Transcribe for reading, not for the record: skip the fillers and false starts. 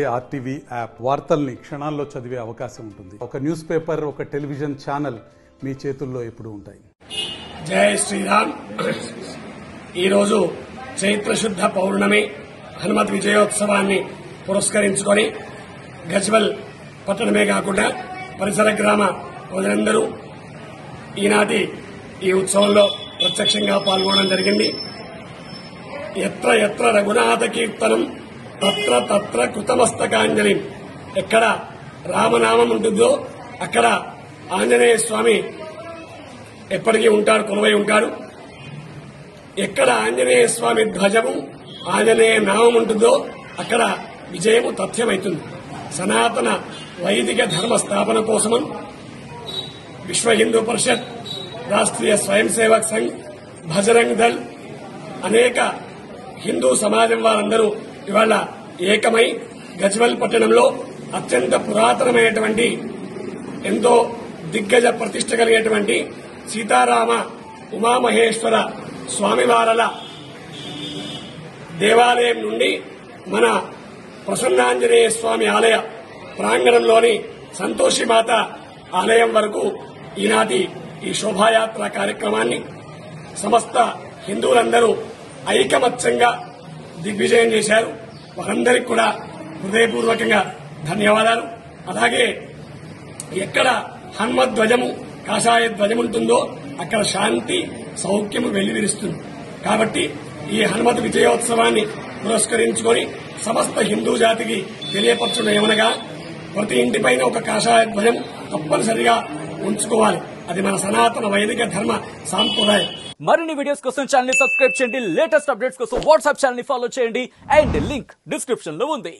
RTV app వార్తల్ని క్షణాల్లో చదివే అవకాశం ఉంటుంది. ఒక న్యూస్ పేపర్, ఒక టెలివిజన్ ఛానల్ మీ చేతుల్లో ఎప్పుడూ ఉంటాయి. జై శ్రీరామ్. ఈరోజు చైత్ర శుద్ధ పౌర్ణమి హనుమత్ విజయోత్సవాన్ని పురస్కరించుకొని గజ్వెల్ పట్టణమే కాకుండా పరిసర గ్రామ ప్రజలందరూ ఈనాటి ఈ ఉత్సవంలో ప్రత్యక్షంగా పాల్గొనడం జరిగింది. ఎత్ర ఎత్ర రఘునాథ కీర్తనం తత్ర తత్ర కృతమస్తకాంజలి. ఎక్కడ రామనామం ఉంటుందో అక్కడ ఆంజనేయ స్వామి ఎప్పటికీ ఉంటాడు, కొలువై ఉంటాడు. ఎక్కడ ఆంజనేయ స్వామి ధ్వజము, ఆంజనేయ నామం ఉంటుందో అక్కడ విజయము తథ్యమైతుంది. సనాతన వైదిక ధర్మ స్థాపన కోసము విశ్వ హిందూ పరిషత్, రాష్ట్రీయ స్వయం సేవక్ సంఘ్, బజరంగ్ దళ్, అనేక హిందూ సమాజం వారందరూ ఇవాళ ఏకమై గజ్వెల్ పట్టణంలో అత్యంత పురాతనమైనటువంటి ఎంతో దిగ్గజ ప్రతిష్ట కలిగేటువంటి సీతారామ ఉమామహేశ్వర స్వామివారల దేవాలయం నుండి మన ప్రసన్నాంజనేయ స్వామి ఆలయ ప్రాంగణంలోని సంతోషిమాత ఆలయం వరకు ఈనాటి ఈ శోభాయాత్ర కార్యక్రమాన్ని సమస్త హిందువులందరూ ఐకమత్యంగా దిగ్విజయం చేశారు. వారందరికీ కూడా హృదయపూర్వకంగా ధన్యవాదాలు. అలాగే ఎక్కడ హనుమధ్వజము, కాషాయ ధ్వజం ఉంటుందో అక్కడ శాంతి, సౌఖ్యము వెల్లివిరుస్తుంది. కాబట్టి ఈ హనుమత్ విజయోత్సవాన్ని పురస్కరించుకొని సమస్త హిందూ జాతికి తెలియపరచడం ఏమనగా ప్రతి ఇంటిపైన ఒక కాషాయ ధ్వజం తప్పనిసరిగా ఉంచుకోవాలి. అది మన సనాతన వైదిక ధర్మ సాంప్రదాయం. మరిన్ని వీడియోస్ కోసం ఛానల్ ని సబ్స్క్రైబ్ చేయండి. లేటెస్ట్ అప్డేట్స్ కోసం వాట్సాప్ ఛానల్ ని ఫాలో చేయండి. అండ్ లింక్ డిస్క్రిప్షన్ లో ఉంది.